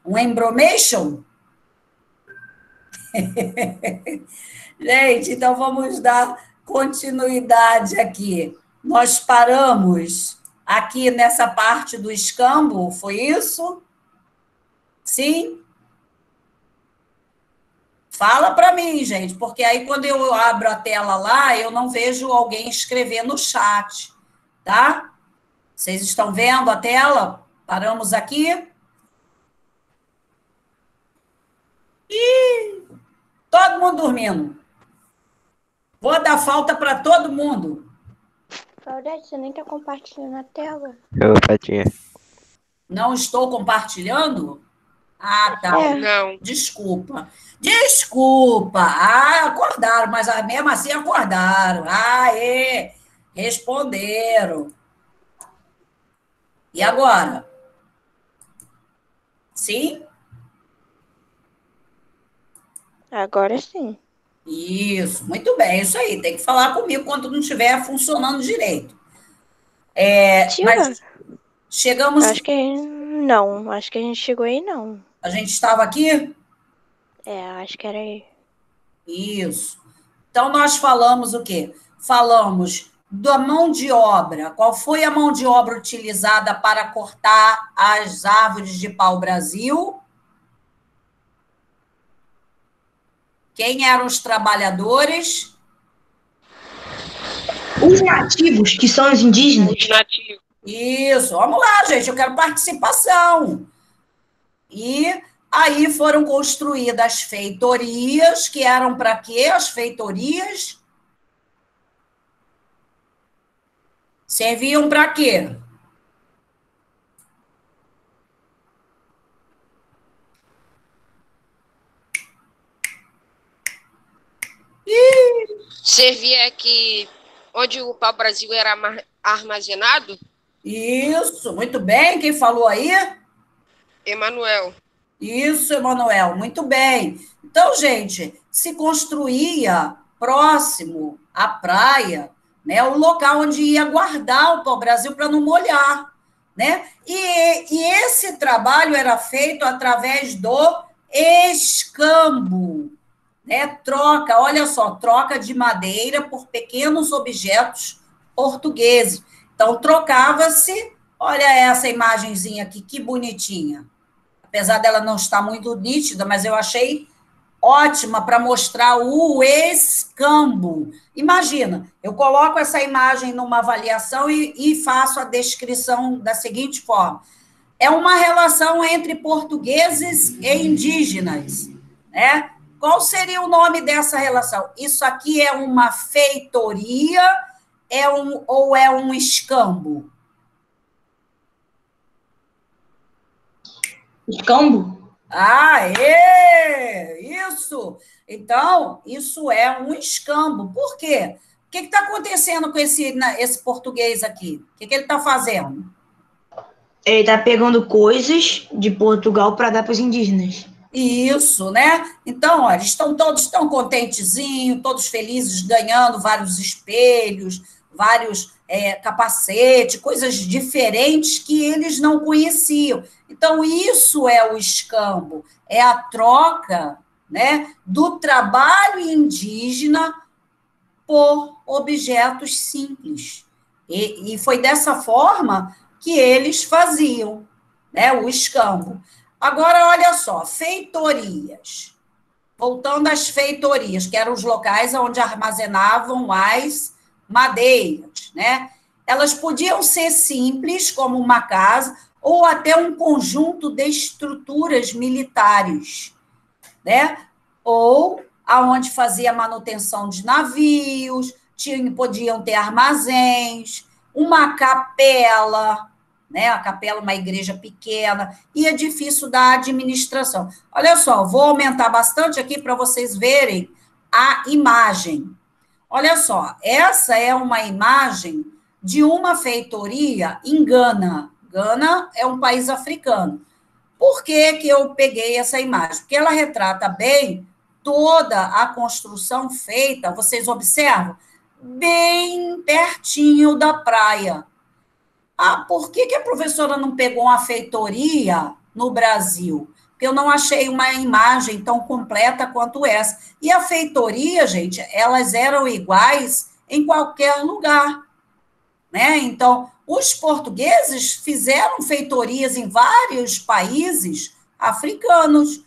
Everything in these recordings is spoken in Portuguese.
Um embromation? Gente, então vamos dar continuidade aqui. Nós paramos aqui nessa parte do escambo, foi isso? Sim? Fala para mim, gente, porque aí quando eu abro a tela lá, eu não vejo alguém escrever no chat, tá? Vocês estão vendo a tela? Paramos aqui? Todo mundo dormindo. Vou dar falta para todo mundo. Claudete, você nem tá compartilhando a tela. Eu, Patinha. Não estou compartilhando? Ah, tá. Não. Desculpa. Desculpa. Ah, acordaram, mas mesmo assim acordaram. Aê, responderam. E agora? Sim? Agora sim. Isso, muito bem, isso aí. Tem que falar comigo quando não estiver funcionando direito. Mas chegamos. Acho que não. Acho que a gente chegou aí, não. A gente estava aqui? Acho que era aí. Isso. Então, nós falamos o quê? Falamos da mão de obra. Qual foi a mão de obra utilizada para cortar as árvores de pau-brasil? Quem eram os trabalhadores? Os nativos, que são os indígenas. Os nativos. Isso. Vamos lá, gente. Eu quero participação. E aí foram construídas feitorias, que eram para quê? As feitorias serviam para quê? Servia aqui onde o pau-brasil era armazenado? Isso, muito bem. Quem falou aí? Emanuel. Isso, Emanuel, muito bem. Então, gente, se construía próximo à praia, né, o local onde ia guardar o pau-brasil para não molhar, né? E esse trabalho era feito através do escambo, né? Troca, olha só, troca de madeira por pequenos objetos portugueses. Então, trocava-se, olha essa imagenzinha aqui, que bonitinha. Apesar dela não estar muito nítida, mas eu achei ótima para mostrar o escambo. Imagina, eu coloco essa imagem numa avaliação e faço a descrição da seguinte forma. É uma relação entre portugueses e indígenas, né? Qual seria o nome dessa relação? Isso aqui é uma feitoria ou é um escambo? Escambo? Isso! Então, isso é um escambo. Por quê? O que está acontecendo com esse português aqui? O que ele está fazendo? Ele está pegando coisas de Portugal para dar para os indígenas. Isso, né? Então, olha, todos estão contentezinhos, todos felizes, ganhando vários espelhos, vários capacetes, coisas diferentes que eles não conheciam. Então, isso é o escambo, é a troca, né, do trabalho indígena por objetos simples. E foi dessa forma que eles faziam, né, o escambo. Agora, olha só, feitorias. Voltando às feitorias, que eram os locais onde armazenavam as madeiras, né? Elas podiam ser simples, como uma casa, ou até um conjunto de estruturas militares, né? Ou aonde fazia manutenção de navios, podiam ter armazéns, uma capela, né? A capela, uma igreja pequena, e edifício da administração. Olha só, vou aumentar bastante aqui para vocês verem a imagem. Olha só, essa é uma imagem de uma feitoria em Gana. Gana é um país africano. Por que que eu peguei essa imagem? Porque ela retrata bem toda a construção feita, vocês observam, bem pertinho da praia. Ah, por que que a professora não pegou uma feitoria no Brasil? porque eu não achei uma imagem tão completa quanto essa. E a feitoria, gente, elas eram iguais em qualquer lugar, né? Então, os portugueses fizeram feitorias em vários países africanos,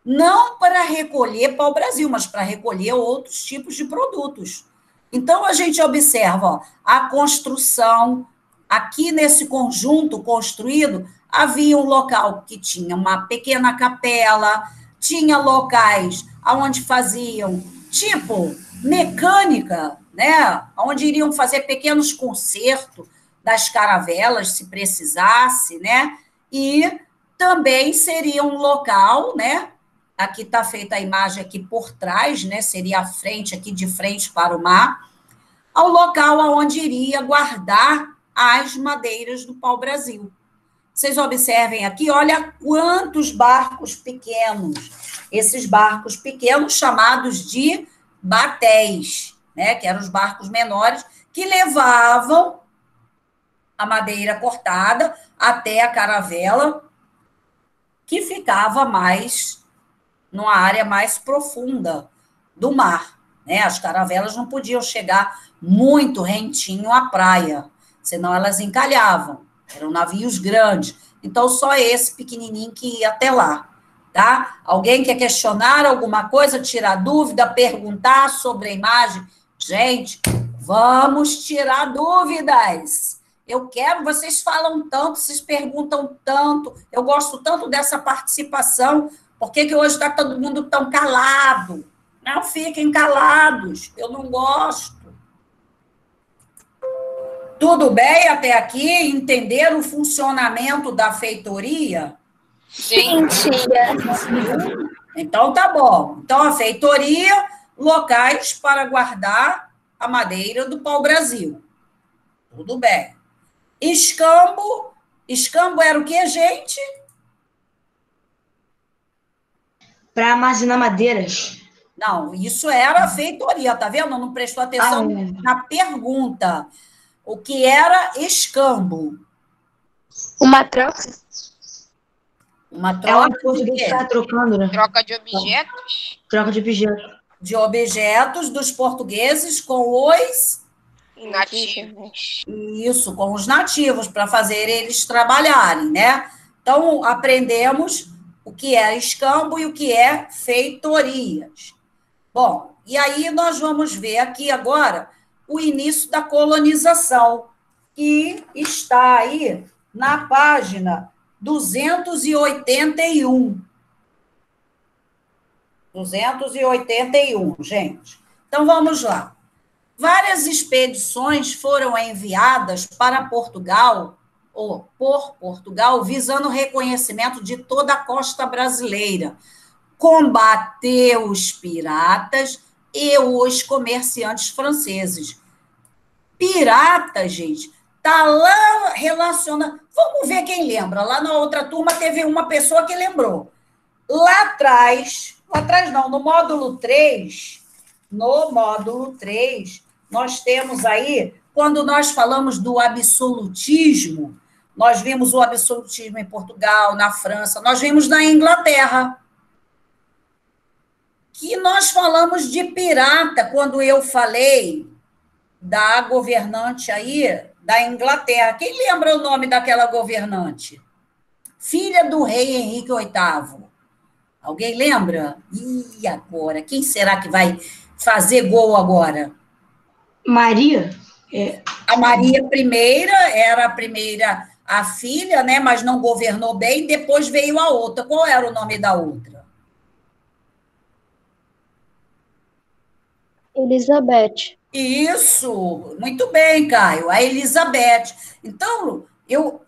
não para recolher para o Brasil, mas para recolher outros tipos de produtos. Então, a gente observa, ó, a construção, aqui nesse conjunto construído, havia um local que tinha uma pequena capela, tinha locais onde faziam, tipo, mecânica, né? Onde iriam fazer pequenos concertos das caravelas, se precisasse, né? E também seria um local, né? Aqui está feita a imagem aqui por trás, né? Seria a frente, aqui de frente para o mar, ao local onde iria guardar as madeiras do pau-brasil. Vocês observem aqui, olha quantos barcos pequenos. Esses barcos pequenos chamados de batéis, né? Que eram os barcos menores que levavam a madeira cortada até a caravela, que ficava mais numa área mais profunda do mar, né? As caravelas não podiam chegar muito rentinho à praia, senão elas encalhavam. Eram navios grandes. Então, só esse pequenininho que ia até lá, tá? Alguém quer questionar alguma coisa, tirar dúvida, perguntar sobre a imagem? Gente, vamos tirar dúvidas. Eu quero, vocês falam tanto, vocês perguntam tanto, eu gosto tanto dessa participação. Por que hoje está todo mundo tão calado? Não fiquem calados, eu não gosto. Tudo bem até aqui? Entenderam o funcionamento da feitoria? Sim. Então, tá bom. Então, a feitoria, locais para guardar a madeira do pau-brasil. Tudo bem. Escambo. Escambo era o quê, gente? Para armazenar madeiras. Não, isso era a feitoria, tá vendo? Não prestou atenção na pergunta. O que era escambo? Uma troca? Uma É uma troca coisa de que quê? está trocando, né? Troca de objetos? Troca de objeto. De objetos dos portugueses com os... Nativos. Isso, com os nativos, para fazer eles trabalharem, né? Então, aprendemos o que é escambo e o que é feitorias. Bom, e aí nós vamos ver aqui agora o início da colonização, que está aí na página 281. 281, gente. Então, vamos lá. Várias expedições foram enviadas para Portugal, ou por Portugal, visando o reconhecimento de toda a costa brasileira, combater os piratas e os comerciantes franceses. Pirata, gente, tá lá relacionado. Vamos ver quem lembra. Lá na outra turma teve uma pessoa que lembrou. Lá atrás não, no módulo 3, nós temos aí, quando nós falamos do absolutismo, nós vimos o absolutismo em Portugal, na França, nós vimos na Inglaterra. Que nós falamos de pirata, quando eu falei da governante aí, da Inglaterra. Quem lembra o nome daquela governante? Filha do rei Henrique VIII. Alguém lembra? E agora? Quem será que vai fazer gol agora? Maria? A Maria I era a filha, né, mas não governou bem, depois veio a outra. Qual era o nome da outra? Elizabeth. Isso, muito bem, Caio, a Elizabeth. Então,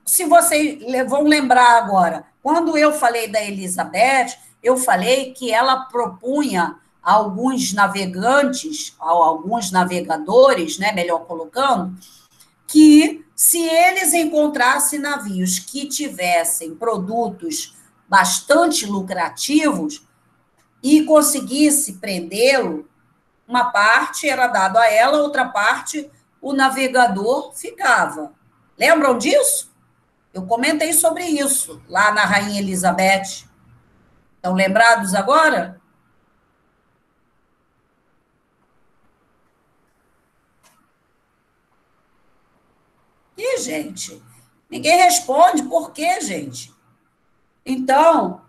se vocês vão lembrar agora, quando eu falei da Elizabeth, eu falei que ela propunha a alguns navegantes, a alguns navegadores, né, melhor colocando, que se eles encontrassem navios que tivessem produtos bastante lucrativos e conseguisse prendê-lo, uma parte era dado a ela, outra parte o navegador ficava. Lembram disso? Eu comentei sobre isso lá na Rainha Elizabeth. Estão lembrados agora? E, gente, ninguém responde. Por quê, gente? Então,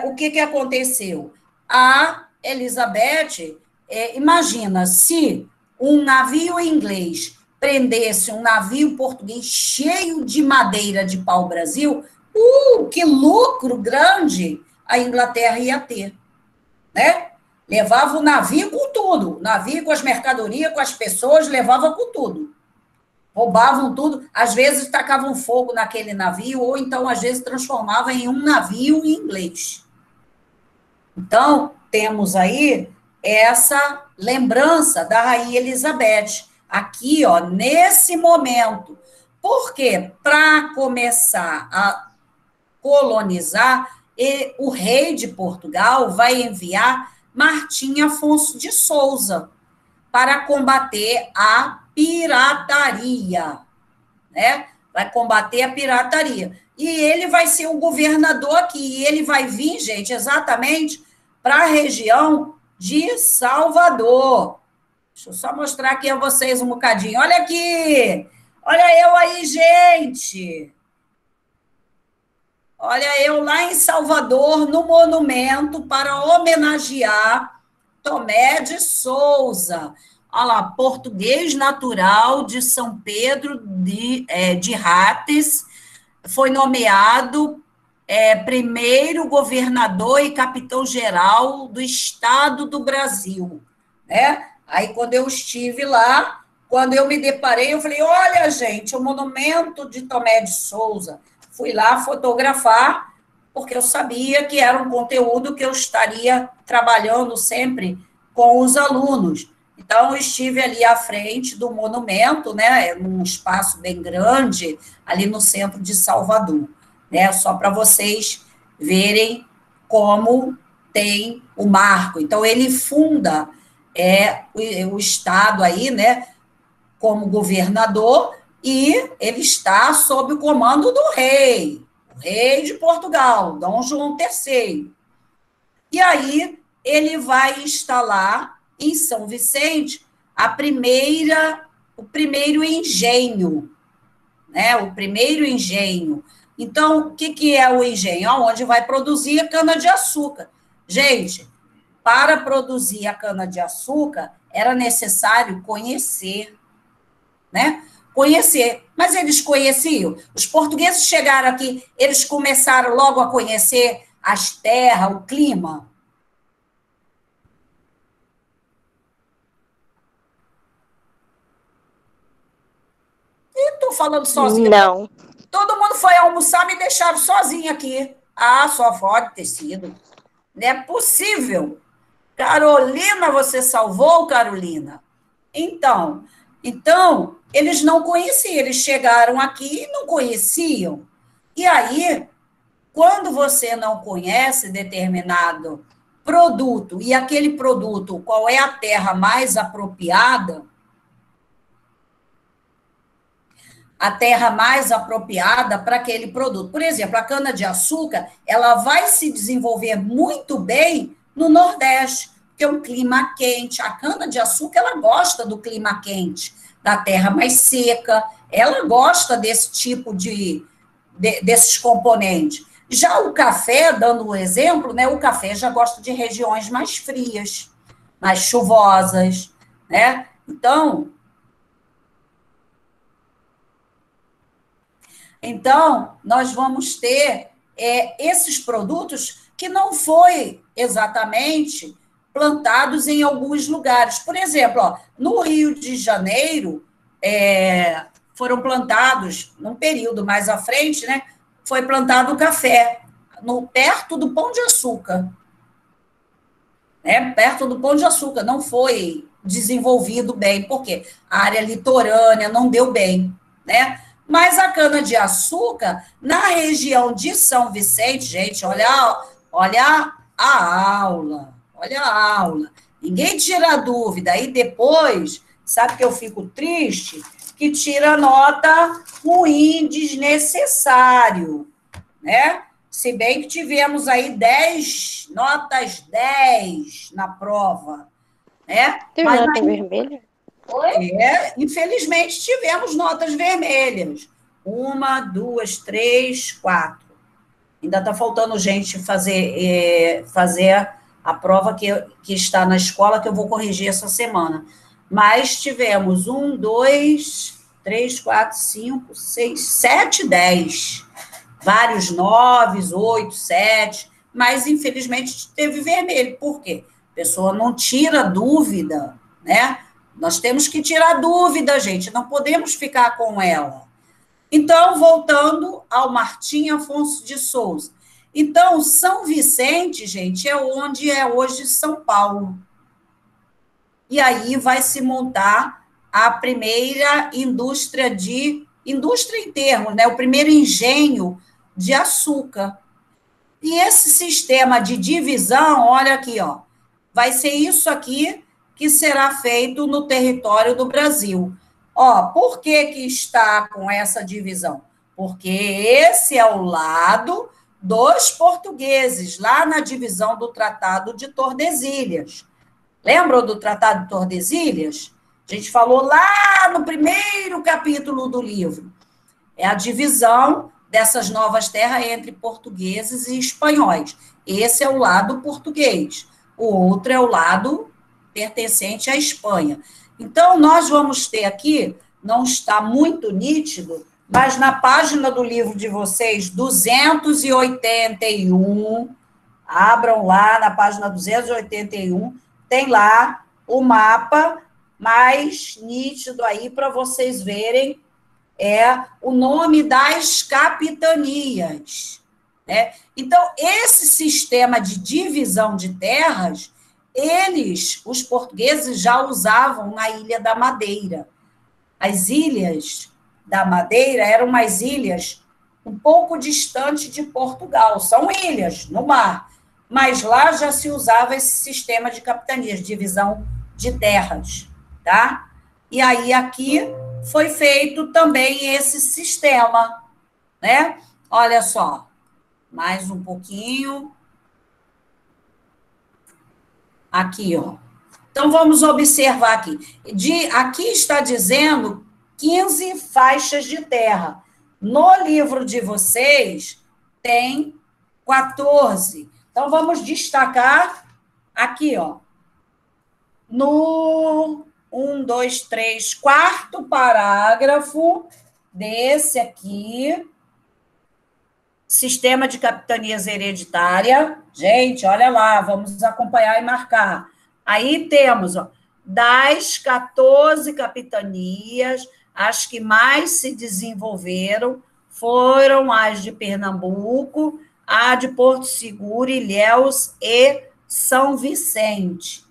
o que aconteceu? A Elizabeth, imagina, se um navio inglês prendesse um navio português cheio de madeira de pau-brasil, que lucro grande a Inglaterra ia ter, né? Levava o navio com tudo, o navio com as mercadorias, com as pessoas, levava com tudo. Roubavam tudo, às vezes tacavam fogo naquele navio, ou então, às vezes, transformavam em um navio inglês. Então, temos aí essa lembrança da Rainha Elizabeth, aqui, ó, nesse momento. Por quê? Para começar a colonizar, o rei de Portugal vai enviar Martim Afonso de Souza para combater a pirataria, né? Vai combater a pirataria. E ele vai ser o governador aqui, e ele vai vir, gente, exatamente para a região de Salvador. Deixa eu só mostrar aqui a vocês um bocadinho. Olha aqui! Olha eu aí, gente! Olha eu lá em Salvador, no monumento, para homenagear Tomé de Souza. Olha lá, português natural de São Pedro de Rates, foi nomeado primeiro governador e capitão-geral do Estado do Brasil, né? Aí, quando eu estive lá, quando eu me deparei, eu falei, olha, gente, o monumento de Tomé de Souza. Fui lá fotografar, porque eu sabia que era um conteúdo que eu estaria trabalhando sempre com os alunos. Então, eu estive ali à frente do monumento, né, num espaço bem grande, ali no centro de Salvador, né, só para vocês verem como tem o marco. Então, ele funda o Estado aí, né, como governador, e ele está sob o comando do rei, o rei de Portugal, Dom João III. E aí, ele vai instalar em São Vicente o primeiro engenho, né? O primeiro engenho. Então, o que é o engenho? Onde vai produzir a cana-de-açúcar. Gente, para produzir a cana-de-açúcar, era necessário conhecer, né? Conhecer. Mas eles conheciam. Os portugueses chegaram aqui, eles começaram logo a conhecer as terras, o clima. Estou falando sozinha. Não. Todo mundo foi almoçar, me deixaram sozinha aqui. Ah, só pode ter sido. Não é possível. Carolina, você salvou, Carolina? Então, eles não conheciam, eles chegaram aqui e não conheciam. E aí, quando você não conhece determinado produto, e aquele produto, qual é a terra mais apropriada, para aquele produto. Por exemplo, a cana-de-açúcar, ela vai se desenvolver muito bem no Nordeste, que é um clima quente. A cana-de-açúcar, ela gosta do clima quente, da terra mais seca, ela gosta desse tipo desses componentes. Já o café, dando um exemplo, né, o café já gosta de regiões mais frias, mais chuvosas, né? Então, nós vamos ter esses produtos que não foi exatamente plantados em alguns lugares. Por exemplo, ó, no Rio de Janeiro, foram plantados, num período mais à frente, né, foi plantado o café, perto do Pão de Açúcar. Né, perto do Pão de Açúcar, não foi desenvolvido bem, porque a área litorânea não deu bem, né? Mas a cana-de-açúcar, na região de São Vicente, gente, olha a aula, olha a aula. Ninguém tira dúvida. Aí depois, sabe que eu fico triste? Que tira nota ruim, desnecessário, né? Se bem que tivemos aí 10, notas 10 na prova, né? Tem Mas nota vermelha? infelizmente tivemos notas vermelhas. 1, 2, 3, 4. Ainda está faltando gente fazer a prova que está na escola, que eu vou corrigir essa semana. Mas tivemos 1, 2, 3, 4, 5, 6, 7, 10. Vários 9, 8, 7, mas infelizmente teve vermelho. Por quê? A pessoa não tira dúvida, né? Nós temos que tirar dúvida, gente, não podemos ficar com ela. Então, voltando ao Martim Afonso de Souza. Então, São Vicente, gente, é onde é hoje São Paulo. E aí vai se montar a primeira indústria em termos, né? O primeiro engenho de açúcar. E esse sistema de divisão, olha aqui, ó, vai ser isso aqui que será feito no território do Brasil. Ó, por que que está com essa divisão? Porque esse é o lado dos portugueses, lá na divisão do Tratado de Tordesilhas. Lembram do Tratado de Tordesilhas? A gente falou lá no primeiro capítulo do livro. É a divisão dessas novas terras entre portugueses e espanhóis. Esse é o lado português. O outro é o lado pertencente à Espanha. Então, nós vamos ter aqui, não está muito nítido, mas na página do livro de vocês, 281, abram lá na página 281, tem lá o mapa mais nítido aí para vocês verem o nome das capitanias, né? Então, esse sistema de divisão de terras, os portugueses, já usavam na Ilha da Madeira. As ilhas da Madeira eram umas ilhas um pouco distantes de Portugal, são ilhas no mar, mas lá já se usava esse sistema de capitanias, divisão de terras, tá? E aí aqui foi feito também esse sistema, né? Olha só, mais um pouquinho. Aqui, ó. Então, vamos observar aqui. Aqui está dizendo 15 faixas de terra. No livro de vocês, tem 14. Então, vamos destacar aqui, ó. No 1, 2, 3, quarto parágrafo desse aqui, sistema de capitanias hereditária. Gente, olha lá, vamos acompanhar e marcar. Aí temos, ó, das 14 capitanias, as que mais se desenvolveram foram as de Pernambuco, a de Porto Seguro, Ilhéus e São Vicente.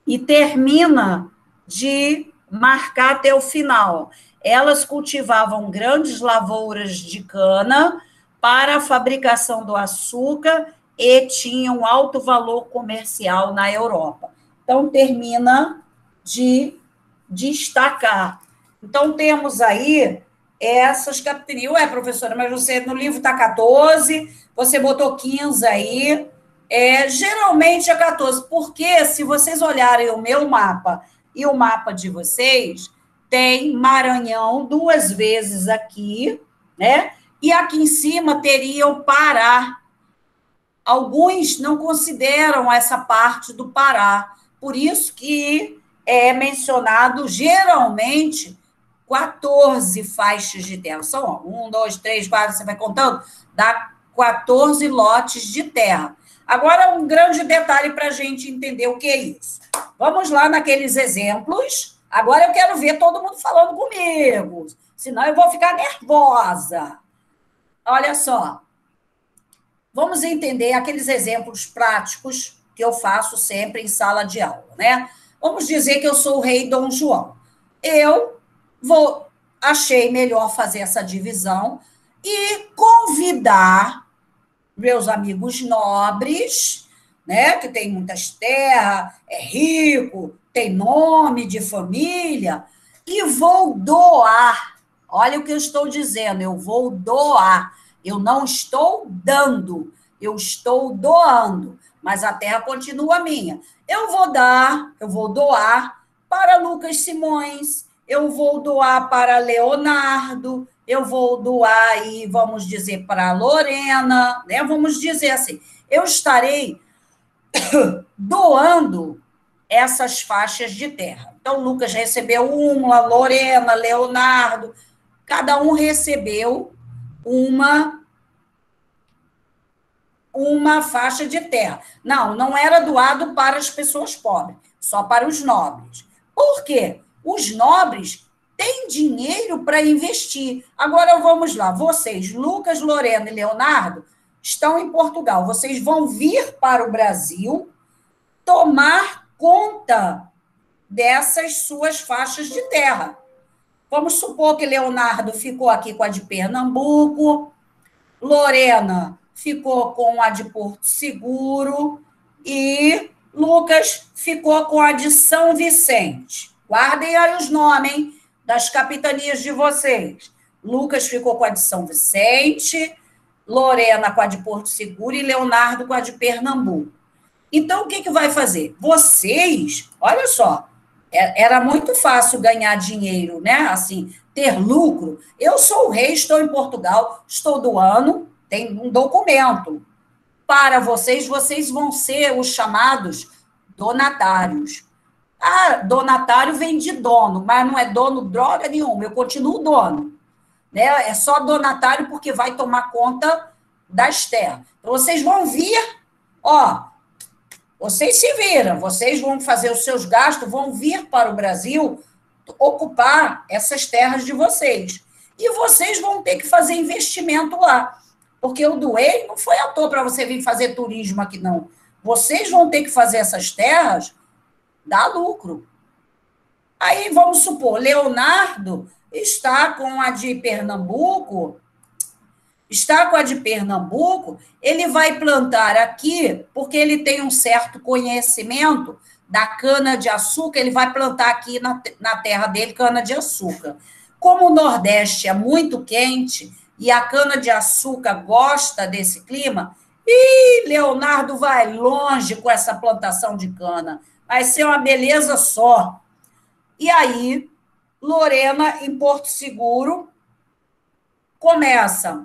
E termina de marcar até o final. Elas cultivavam grandes lavouras de cana para a fabricação do açúcar e tinham alto valor comercial na Europa. Então, termina de destacar. Então, temos aí essas capitanias. Ué, professora, mas você no livro está 14, você botou 15 aí. Geralmente é 14, porque se vocês olharem o meu mapa e o mapa de vocês, tem Maranhão 2 vezes aqui, né? E aqui em cima teria o Pará. Alguns não consideram essa parte do Pará, por isso que é mencionado geralmente 14 faixas de terra. São 1, 2, 3, 4, você vai contando, dá 14 lotes de terra. Agora, um grande detalhe para a gente entender o que é isso. Vamos lá naqueles exemplos. Agora eu quero ver todo mundo falando comigo, senão eu vou ficar nervosa. Olha só. Vamos entender aqueles exemplos práticos que eu faço sempre em sala de aula, né? Vamos dizer que eu sou o rei Dom João. Achei melhor fazer essa divisão e convidar meus amigos nobres, né, que tem muitas terras, é rico, tem nome de família, e vou doar. Olha o que eu estou dizendo, eu vou doar. Eu não estou dando, eu estou doando, mas a terra continua minha. Eu vou doar para Lucas Simões, eu vou doar para Leonardo, eu vou doar aí, vamos dizer, para Lorena, né? Vamos dizer assim, eu estarei doando essas faixas de terra. Então, Lucas recebeu uma, Lorena, Leonardo, cada um recebeu uma faixa de terra. Não era doado para as pessoas pobres, só para os nobres. Por quê? Os nobres têm dinheiro para investir. Agora vamos lá, vocês, Lucas, Lorena e Leonardo, estão em Portugal. Vocês vão vir para o Brasil tomar conta dessas suas faixas de terra. Vamos supor que Leonardo ficou aqui com a de Pernambuco, Lorena ficou com a de Porto Seguro e Lucas ficou com a de São Vicente. Guardem aí os nomes das capitanias de vocês. Lucas ficou com a de São Vicente, Lorena com a de Porto Seguro e Leonardo com a de Pernambuco. Então, o que vai fazer? Vocês, olha só, era muito fácil ganhar dinheiro, né? Assim, ter lucro. Eu sou o rei, estou em Portugal, estou doando, tem um documento. Para vocês, vocês vão ser os chamados donatários. Ah, donatário vem de dono, mas não é dono droga nenhuma, eu continuo dono. Né? É só donatário porque vai tomar conta das terras. Então, vocês vão vir, ó, vocês se viram, vocês vão fazer os seus gastos, vão vir para o Brasil ocupar essas terras de vocês. E vocês vão ter que fazer investimento lá. Porque eu doei, não foi à toa para você vir fazer turismo aqui, não. Vocês vão ter que fazer essas terras dar lucro. Aí, vamos supor, Leonardo está com a de Pernambuco, ele vai plantar aqui, porque ele tem um certo conhecimento da cana-de-açúcar, ele vai plantar aqui na terra dele cana-de-açúcar. Como o Nordeste é muito quente e a cana-de-açúcar gosta desse clima, e Leonardo vai longe com essa plantação de cana. Vai ser uma beleza só. E aí, Lorena, em Porto Seguro, começa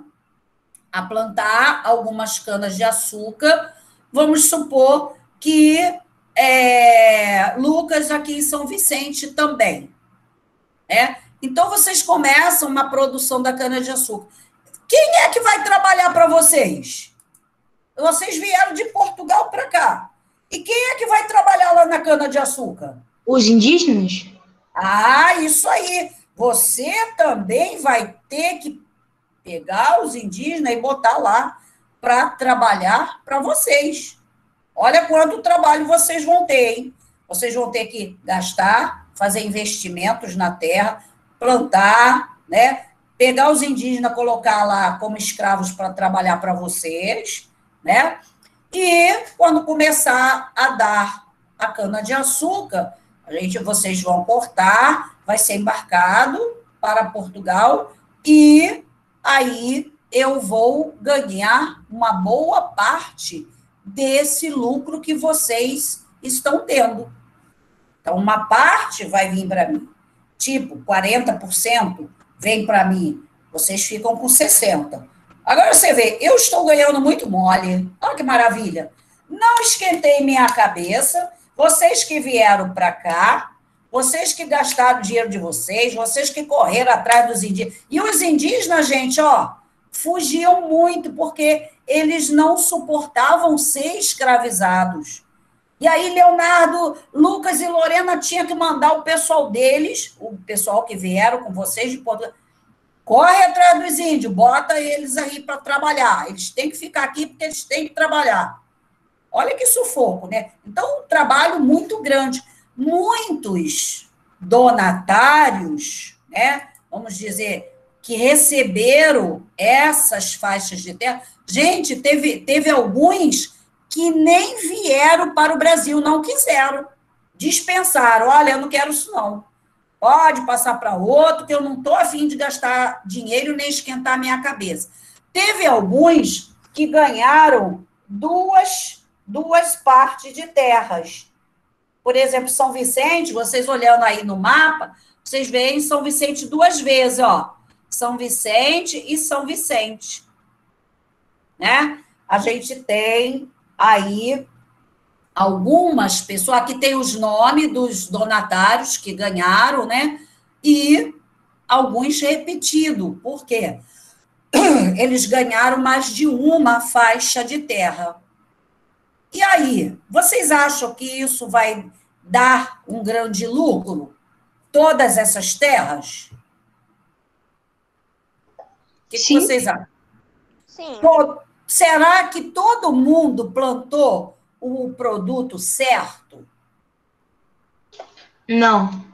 a plantar algumas canas-de-açúcar. Vamos supor que Lucas aqui em São Vicente também. Né? Então, vocês começam uma produção da cana-de-açúcar. Quem é que vai trabalhar para vocês? Vocês vieram de Portugal para cá. E quem é que vai trabalhar lá na cana-de-açúcar? Os indígenas? Ah, isso aí. Você também vai ter que pegar os indígenas e botar lá para trabalhar para vocês. Olha quanto trabalho vocês vão ter, hein? Vocês vão ter que gastar, fazer investimentos na terra, plantar, né? Pegar os indígenas, colocar lá como escravos para trabalhar para vocês, né? E quando começar a dar a cana-de-açúcar, vocês vão cortar, vai ser embarcado para Portugal e aí eu vou ganhar uma boa parte desse lucro que vocês estão tendo. Então, uma parte vai vir para mim, tipo 40% vem para mim, vocês ficam com 60%. Agora você vê, eu estou ganhando muito mole, olha que maravilha. Não esquentei minha cabeça, vocês que vieram para cá, vocês que gastaram o dinheiro de vocês, vocês que correram atrás dos indígenas. E os indígenas, gente, ó, fugiam muito, porque eles não suportavam ser escravizados. E aí, Leonardo, Lucas e Lorena tinham que mandar o pessoal deles, o pessoal que vieram com vocês de Portugal, corre atrás dos índios, bota eles aí para trabalhar. Eles têm que ficar aqui porque eles têm que trabalhar. Olha que sufoco, né? Então, um trabalho muito grande. Muitos donatários, né? Vamos dizer, que receberam essas faixas de terra. Gente, teve alguns que nem vieram para o Brasil, não quiseram. Dispensaram. Olha, eu não quero isso, não. Pode passar para outro, que eu não estou a fim de gastar dinheiro nem esquentar a minha cabeça. Teve alguns que ganharam duas partes de terras. Por exemplo, São Vicente, vocês olhando aí no mapa, vocês veem São Vicente 2 vezes, ó. São Vicente e São Vicente, né? A gente tem aí algumas pessoas, aqui tem os nomes dos donatários que ganharam, né? E alguns repetidos. Por quê? Eles ganharam mais de uma faixa de terra. E aí, vocês acham que isso vai dar um grande lucro? Todas essas terras? O que vocês acham? Sim. Será que todo mundo plantou o produto certo? Não.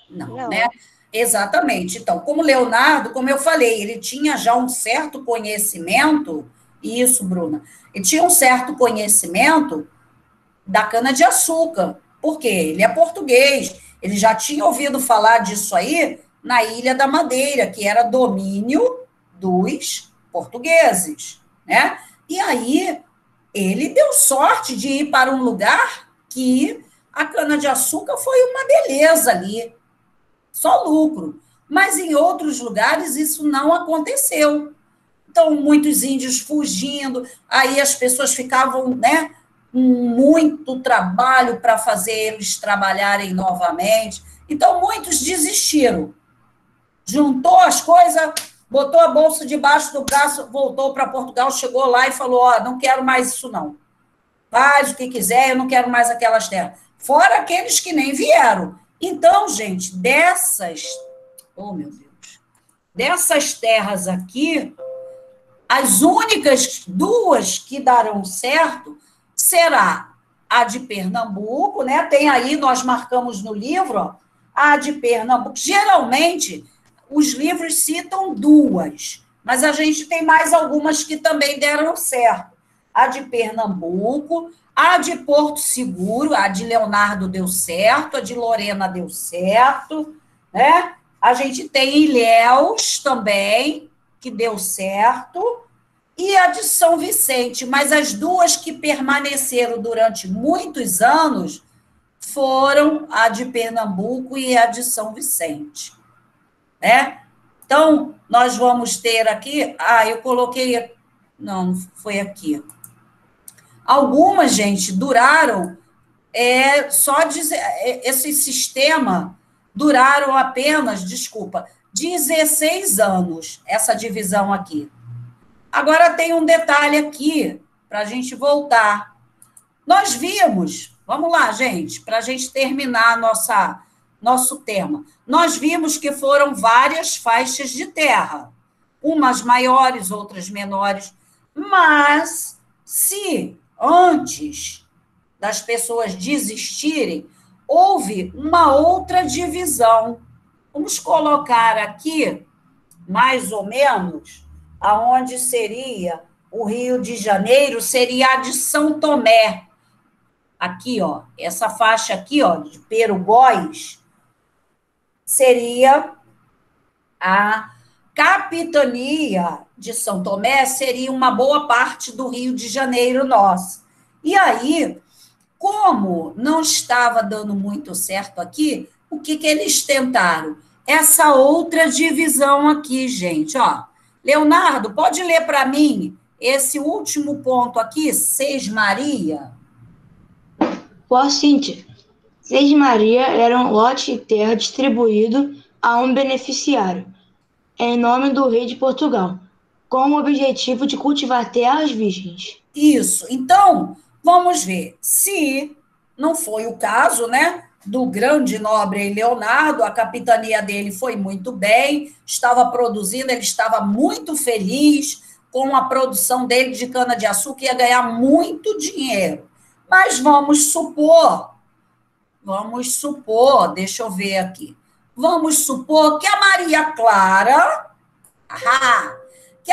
Não, né? Exatamente. Então, como Leonardo, como eu falei, ele tinha já um certo conhecimento, isso, Bruna, ele tinha um certo conhecimento da cana-de-açúcar, porque ele é português, ele já tinha ouvido falar disso aí na Ilha da Madeira, que era domínio dos portugueses, né? E aí, ele deu sorte de ir para um lugar que a cana-de-açúcar foi uma beleza ali, só lucro. Mas em outros lugares isso não aconteceu. Então, muitos índios fugindo, aí as pessoas ficavam, né, com muito trabalho para fazer eles trabalharem novamente. Então, muitos desistiram. Juntou as coisas, botou a bolsa debaixo do braço, voltou para Portugal, chegou lá e falou, ó, não quero mais isso não. Faz o que quiser, eu não quero mais aquelas terras. Fora aqueles que nem vieram. Então, gente, oh, meu Deus, dessas terras aqui, as únicas 2 que darão certo será a de Pernambuco, né? Tem aí, nós marcamos no livro, ó, a de Pernambuco. Geralmente, os livros citam 2, mas a gente tem mais algumas que também deram certo. A de Pernambuco, a de Porto Seguro, a de Leonardo deu certo, a de Lorena deu certo, né? A gente tem Ilhéus também, que deu certo, e a de São Vicente, mas as 2 que permaneceram durante muitos anos foram a de Pernambuco e a de São Vicente, né? Então, nós vamos ter aqui, eu coloquei, não, foi aqui. Algumas, gente, duraram, esse sistema duraram apenas, 16 anos, essa divisão aqui. Agora tem um detalhe aqui, para a gente voltar. Nós vimos, vamos lá, gente, para a gente terminar nosso tema. Nós vimos que foram várias faixas de terra, umas maiores, outras menores, mas se antes das pessoas desistirem, houve uma outra divisão. Vamos colocar aqui, mais ou menos, aonde seria o Rio de Janeiro, seria a de São Tomé. Aqui, ó, essa faixa aqui, ó, de Perugóis, seria a capitania de São Tomé, seria uma boa parte do Rio de Janeiro nosso. E aí, como não estava dando muito certo aqui, o que eles tentaram? Essa outra divisão aqui, gente, ó. Leonardo, pode ler para mim esse último ponto aqui, Sesmaria? Posso, Cíntia. Sesmaria era um lote de terra distribuído a um beneficiário, em nome do rei de Portugal, com o objetivo de cultivar terras virgens. Isso. Então, vamos ver. Se não foi o caso, né, do grande nobre Leonardo, a capitania dele foi muito bem, estava produzindo, ele estava muito feliz com a produção dele de cana-de-açúcar, ia ganhar muito dinheiro. Mas vamos supor, deixa eu ver aqui, vamos supor que a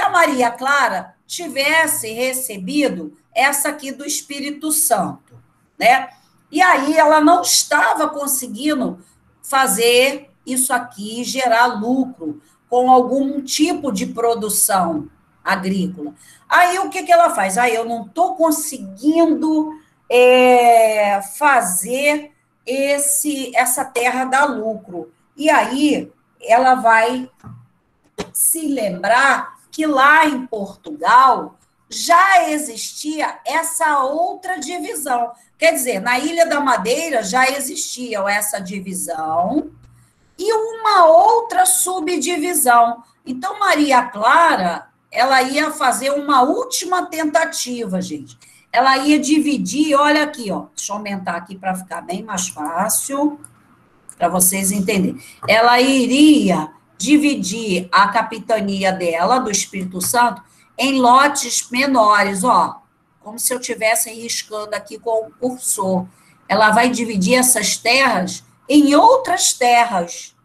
Maria Clara tivesse recebido essa aqui do Espírito Santo, né? E aí ela não estava conseguindo fazer isso aqui, gerar lucro com algum tipo de produção agrícola. Aí, o que que ela faz? Aí, eu não estou conseguindo fazer essa terra dar lucro. E aí, ela vai se lembrar que lá em Portugal já existia essa outra divisão. Quer dizer, na Ilha da Madeira já existia essa divisão e uma outra subdivisão. Então, Maria Clara, ela ia fazer uma última tentativa, gente. Ela ia dividir, olha aqui, ó, deixa eu aumentar aqui para ficar bem mais fácil, para vocês entenderem. Ela iria dividir a capitania dela, do Espírito Santo, em lotes menores, ó, como se eu estivesse riscando aqui com o cursor. Ela vai dividir essas terras em outras terras.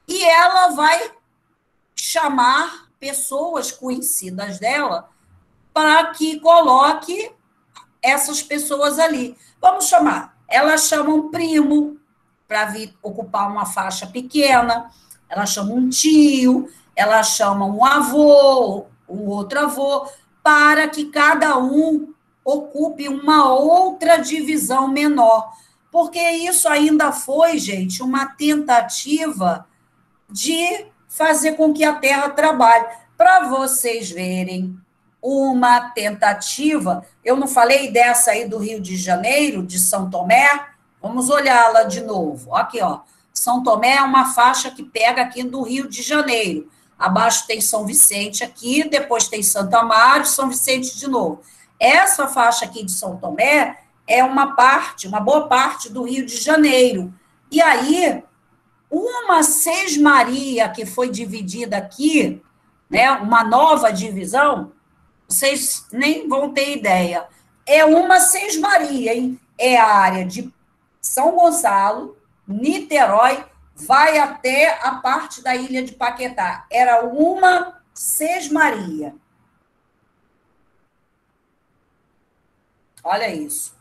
E ela vai chamar pessoas conhecidas dela para que coloque essas pessoas ali. Vamos chamar. Ela chama um primo para vir ocupar uma faixa pequena, ela chama um tio, ela chama um avô, um outro avô, para que cada um ocupe uma outra divisão menor. Porque isso ainda foi, gente, uma tentativa de fazer com que a terra trabalhe. Para vocês verem, uma tentativa, eu não falei dessa aí do Rio de Janeiro, de São Tomé? Vamos olhá-la de novo. Aqui, ó. São Tomé é uma faixa que pega aqui do Rio de Janeiro. Abaixo tem São Vicente aqui, depois tem Santo Amaro, São Vicente de novo. Essa faixa aqui de São Tomé é uma boa parte do Rio de Janeiro. E aí, uma Sesmaria que foi dividida aqui, né, uma nova divisão, vocês nem vão ter ideia. É uma Sesmaria, hein? É a área de São Gonçalo, Niterói, vai até a parte da ilha de Paquetá. Era uma Sesmaria. Olha isso.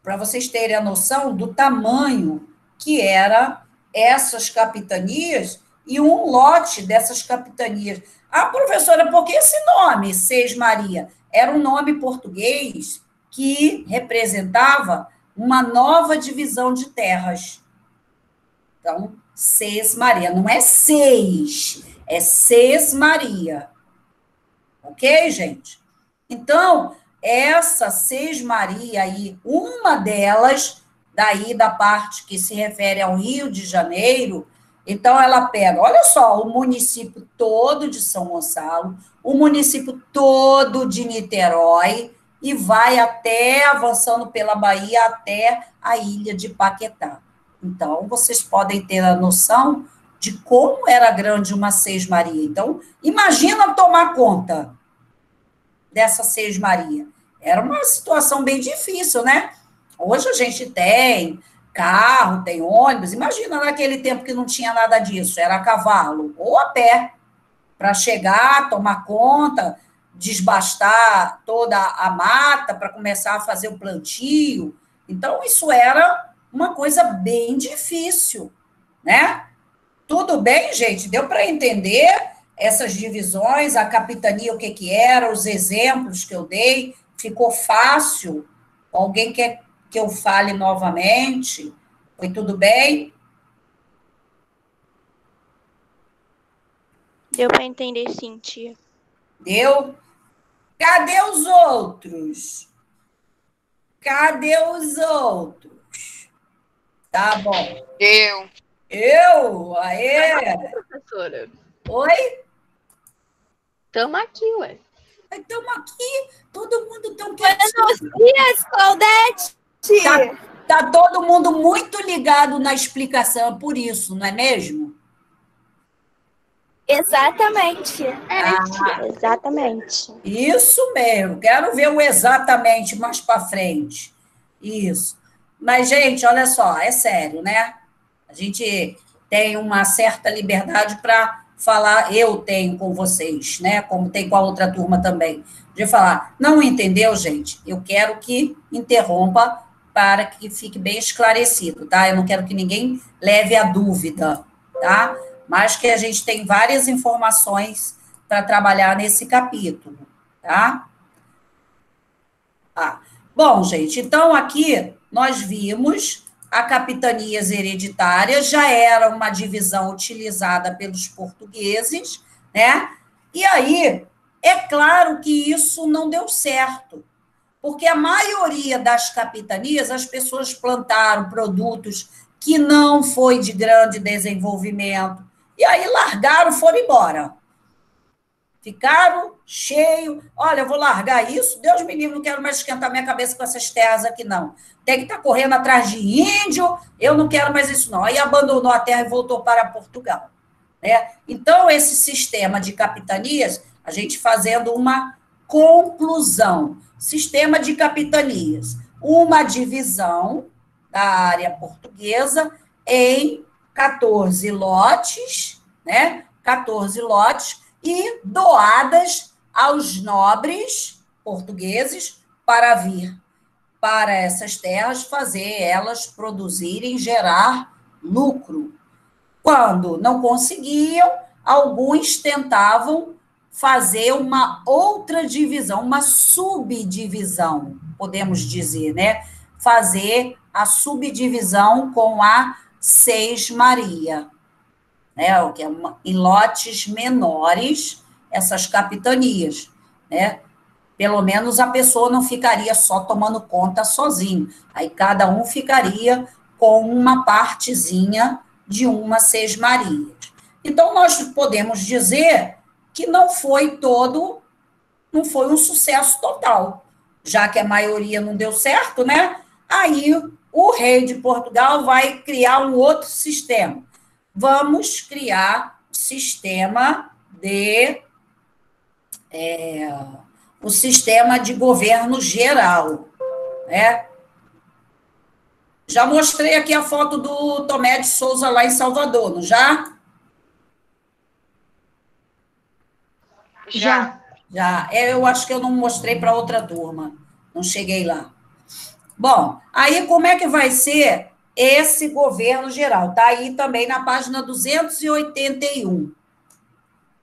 Para vocês terem a noção do tamanho que era essas capitanias e um lote dessas capitanias. Ah, professora, por que esse nome, Sesmaria? Era um nome português que representava uma nova divisão de terras. Então, Sesmaria, não é seis, é Sesmaria. Ok, gente? Então, essa Sesmaria aí, uma delas, daí da parte que se refere ao Rio de Janeiro, então ela pega, olha só, o município todo de São Gonçalo, o município todo de Niterói, e vai até, avançando pela Bahia, até a ilha de Paquetá. Então, vocês podem ter a noção de como era grande uma Sesmaria. Então, imagina tomar conta dessa Sesmaria. Era uma situação bem difícil, né? Hoje a gente tem carro, tem ônibus. Imagina naquele tempo que não tinha nada disso, era a cavalo ou a pé, para chegar, tomar conta, desbastar toda a mata para começar a fazer o plantio. Então, isso era uma coisa bem difícil, né? Tudo bem, gente? Deu para entender essas divisões, a capitania, o que que era, os exemplos que eu dei? Ficou fácil? Alguém quer que eu fale novamente? Foi tudo bem? Deu para entender, sim, tia. Deu? Cadê os outros? Cadê os outros? Tá bom. Eu? Aê! Professora, Oi? estamos aqui, ué. Estamos aqui, todo mundo tão quietinho. Buenos dias, Claudete! Tá todo mundo muito ligado na explicação, por isso, não é mesmo? Exatamente. Exatamente. Isso mesmo, quero ver o exatamente mais para frente. Isso. Mas, gente, olha só, é sério, né? A gente tem uma certa liberdade para falar, eu tenho com vocês, né? Como tem com a outra turma também, de falar, não entendeu, gente? Eu quero que interrompa para que fique bem esclarecido, tá? Eu não quero que ninguém leve a dúvida, tá? Mas que a gente tem várias informações para trabalhar nesse capítulo, tá? Bom, gente, então aqui nós vimos a capitanias hereditárias, já era uma divisão utilizada pelos portugueses, né? E aí, é claro que isso não deu certo, porque a maioria das capitanias, as pessoas plantaram produtos que não foi de grande desenvolvimento, e aí largaram, foram embora. Ficaram cheios. Olha, eu vou largar isso, Deus me livre, não quero mais esquentar minha cabeça com essas terras aqui, não. Tem que estar correndo atrás de índio, eu não quero mais isso, não. Aí abandonou a terra e voltou para Portugal. Né? Então, esse sistema de capitanias, a gente fazendo uma conclusão. Sistema de capitanias, uma divisão da área portuguesa em 14 lotes, né? 14 lotes, e doadas aos nobres portugueses para vir para essas terras, fazer elas produzirem, gerar lucro. Quando não conseguiam, alguns tentavam fazer uma outra divisão, uma subdivisão, podemos dizer, né? Fazer a subdivisão com a Seis-Maria, né? O que é em lotes menores, essas capitanias, né? Pelo menos a pessoa não ficaria só tomando conta sozinho. Aí cada um ficaria com uma partezinha de uma Seis-Marias. Então, nós podemos dizer que não foi um sucesso total, já que a maioria não deu certo, né? Aí o rei de Portugal vai criar um outro sistema. Vamos criar o sistema de governo geral, né? Já mostrei aqui a foto do Tomé de Souza lá em Salvador, não já? Já. Eu acho que eu não mostrei para outra turma, não cheguei lá. Bom, aí como é que vai ser esse governo geral? Está aí também na página 281.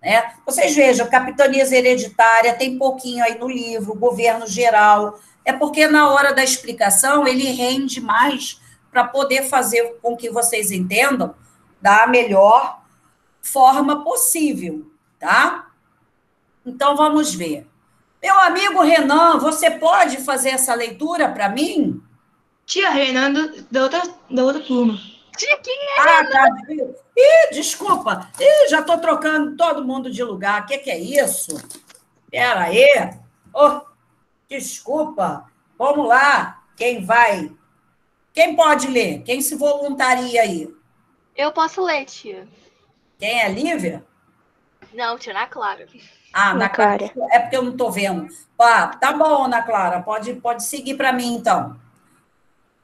Né? Vocês vejam, capitanias hereditárias, tem pouquinho aí no livro, governo geral. É porque na hora da explicação ele rende mais para poder fazer com que vocês entendam da melhor forma possível, tá? Então, vamos ver. Meu amigo Renan, você pode fazer essa leitura para mim? Tia Renan da outra turma. Tia, quem é? Ah, tá. Ih, desculpa. Ih, já estou trocando todo mundo de lugar. O que é isso? Espera aí. Oh, desculpa. Vamos lá. Quem vai? Quem pode ler? Quem se voluntaria aí? Eu posso ler, tia. Quem é Lívia? Não, tia, Ana Clara. Ah, Ana Ana Clara. É porque eu não estou vendo. Tá bom, Ana Clara. Pode seguir para mim, então.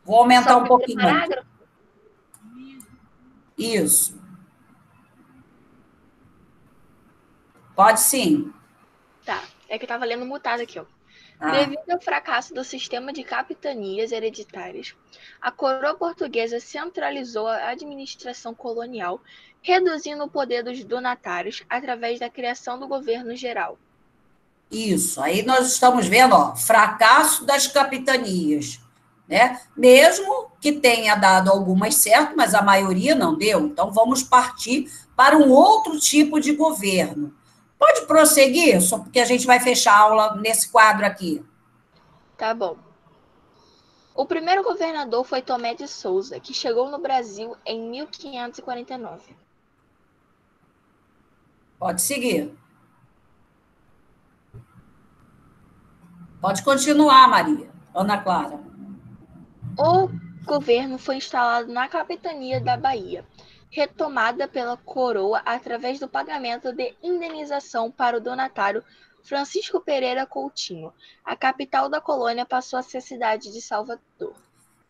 Vou aumentar um pouquinho. Parágrafo? Isso. Pode sim. Tá, é que eu tava lendo mutado aqui, ó. Ah. Devido ao fracasso do sistema de capitanias hereditárias, a coroa portuguesa centralizou a administração colonial, reduzindo o poder dos donatários através da criação do governo geral. Isso. Aí nós estamos vendo, ó, fracasso das capitanias, né? Mesmo que tenha dado algumas certo, mas a maioria não deu. Então, vamos partir para um outro tipo de governo. Pode prosseguir, só porque a gente vai fechar a aula nesse quadro aqui. Tá bom. O primeiro governador foi Tomé de Souza, que chegou no Brasil em 1549. Pode seguir. Pode continuar, Maria. Ana Clara. O governo foi instalado na capitania da Bahia, retomada pela coroa através do pagamento de indenização para o donatário Francisco Pereira Coutinho. A capital da colônia passou a ser a cidade de Salvador.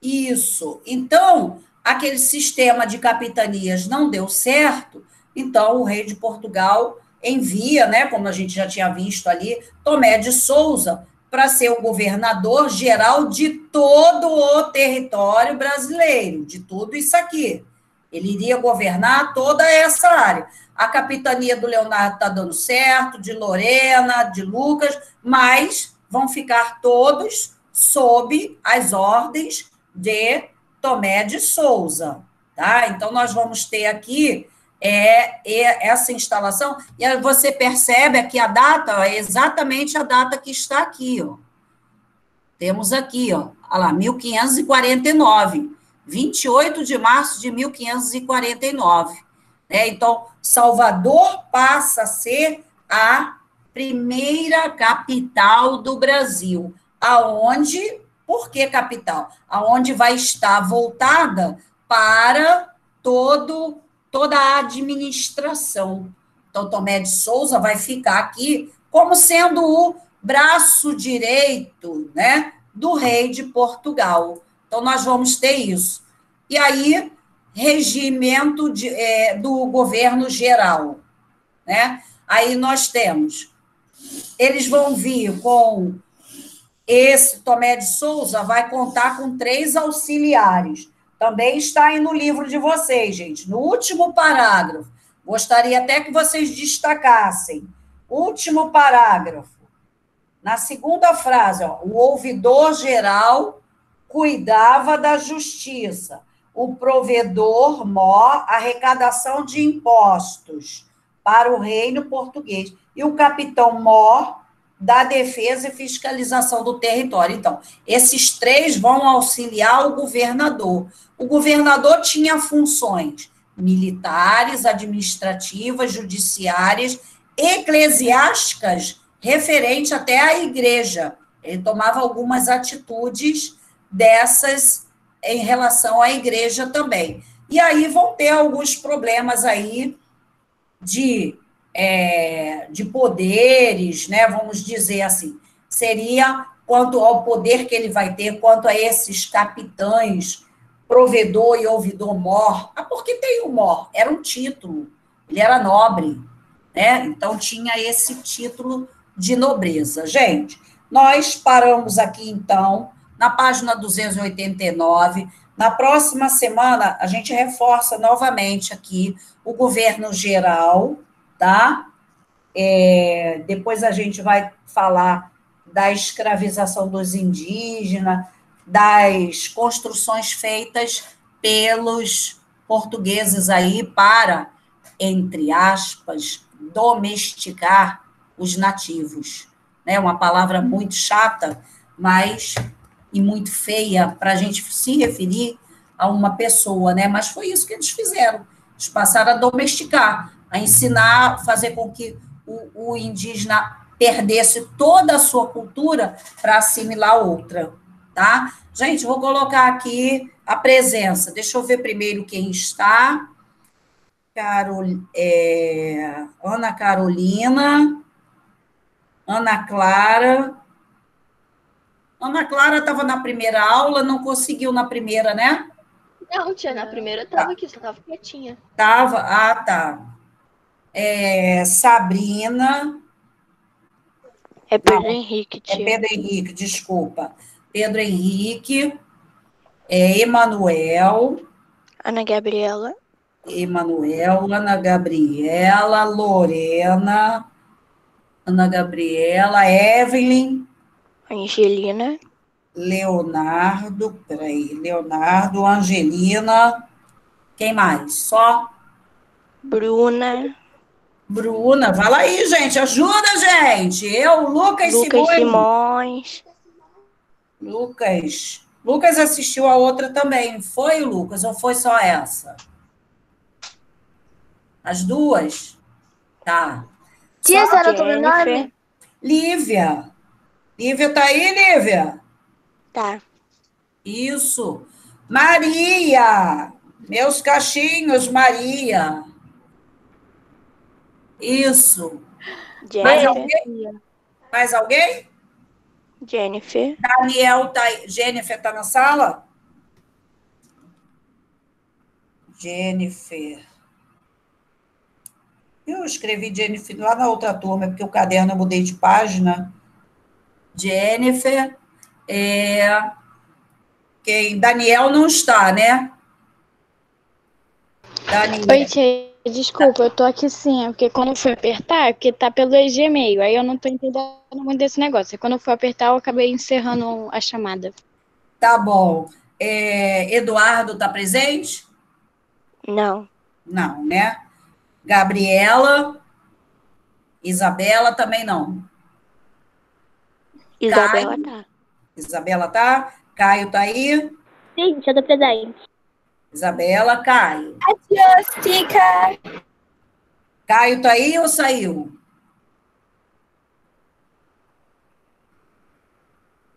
Isso. Então, aquele sistema de capitanias não deu certo, então o rei de Portugal envia, né, como a gente já tinha visto ali, Tomé de Souza para ser o governador geral de todo o território brasileiro, de tudo isso aqui. Ele iria governar toda essa área. A capitania do Leonardo está dando certo, de Lorena, de Lucas, mas vão ficar todos sob as ordens de Tomé de Souza, tá? Então, nós vamos ter aqui essa instalação, e aí você percebe aqui a data, é exatamente a data que está aqui, ó. Temos aqui, ó, olha lá, 1549, 28 de março de 1549. Então, Salvador passa a ser a primeira capital do Brasil. Aonde, por que capital? Aonde vai estar voltada para toda a administração. Então, Tomé de Souza vai ficar aqui como sendo o braço direito, né, do rei de Portugal. Então, nós vamos ter isso. E aí, regimento do governo geral, né? Aí nós temos, eles vão vir com esse Tomé de Souza, vai contar com 3 auxiliares. Também está aí no livro de vocês, gente. No último parágrafo, gostaria até que vocês destacassem. Último parágrafo. Na segunda frase, ó, o ouvidor geral cuidava da justiça. O provedor, mor, arrecadação de impostos para o reino português. E o capitão mor, da defesa e fiscalização do território. Então, esses 3 vão auxiliar o governador. O governador tinha funções militares, administrativas, judiciárias, eclesiásticas, referente até à igreja. Ele tomava algumas atitudes dessas em relação à igreja também. E aí vão ter alguns problemas aí de poderes, né? Vamos dizer assim, seria quanto ao poder que ele vai ter, quanto a esses capitães, provedor e ouvidor mor. Porque tem o mor, era um título, ele era nobre, né? Então tinha esse título de nobreza. Gente, nós paramos aqui, então, na página 289. Na próxima semana, a gente reforça novamente aqui o governo geral, tá? Depois a gente vai falar da escravização dos indígenas, das construções feitas pelos portugueses aí para, entre aspas, domesticar os nativos. Né? Uma palavra muito chata, mas e muito feia para a gente se referir a uma pessoa, né? Mas foi isso que eles fizeram. Eles passaram a domesticar, a ensinar, a fazer com que o indígena perdesse toda a sua cultura para assimilar outra, tá? Gente, vou colocar aqui a presença. Deixa eu ver primeiro quem está. Ana Carolina, Ana Clara. Ana Clara estava na primeira aula, não conseguiu na primeira, né? Não, tia, na primeira estava aqui, só estava quietinha. Estava? Ah, tá. Sabrina. É Pedro Henrique, tia. É Pedro Henrique, desculpa. Pedro Henrique. Emanuel. Ana Gabriela. Emanuel, Ana Gabriela, Lorena, Ana Gabriela, Evelyn. Angelina. Leonardo, Angelina. Quem mais? Só? Bruna. Bruna, fala aí, gente, ajuda, gente. Lucas Simões. Lucas assistiu a outra também, foi, Lucas, ou foi só essa? As duas? Tá. Tia, você anotou meu nome? Lívia. Lívia tá aí, Lívia? Tá. Isso. Maria. Meus cachinhos, Maria. Isso. Jennifer. Mais alguém? Jennifer. Daniel tá aí. Jennifer tá na sala? Jennifer. Eu escrevi Jennifer lá na outra turma, porque o caderno eu mudei de página. Jennifer. Quem? Daniel não está, né? Oi, tia, desculpa, eu tô aqui sim, porque quando eu fui apertar, porque tá pelo Gmail, aí eu não tô entendendo muito desse negócio. E quando eu fui apertar, eu acabei encerrando a chamada. Tá bom. Eduardo está presente? Não. Não, né? Gabriela? Isabela também não. Isabela tá. Isabela tá? Caio tá aí? Sim, já tô presente. Isabela, Caio. Adiós, tica. Caio tá aí ou saiu?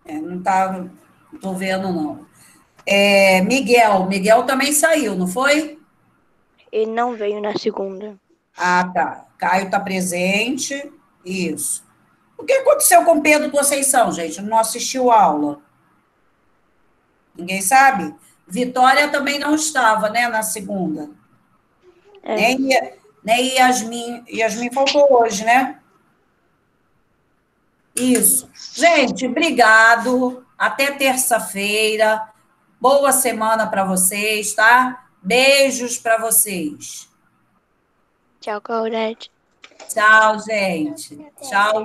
Não tá, não tô vendo, não. Miguel também saiu, não foi? Ele não veio na segunda. Ah, tá. Caio tá presente. Isso. O que aconteceu com Pedro Conceição, gente? Não assistiu a aula. Ninguém sabe? Vitória também não estava, né, na segunda. Nem Yasmin. Yasmin faltou hoje, né? Isso. Gente, obrigado. Até terça-feira. Boa semana para vocês, tá? Beijos para vocês. Tchau, Claudete. Tchau, gente. Tchau.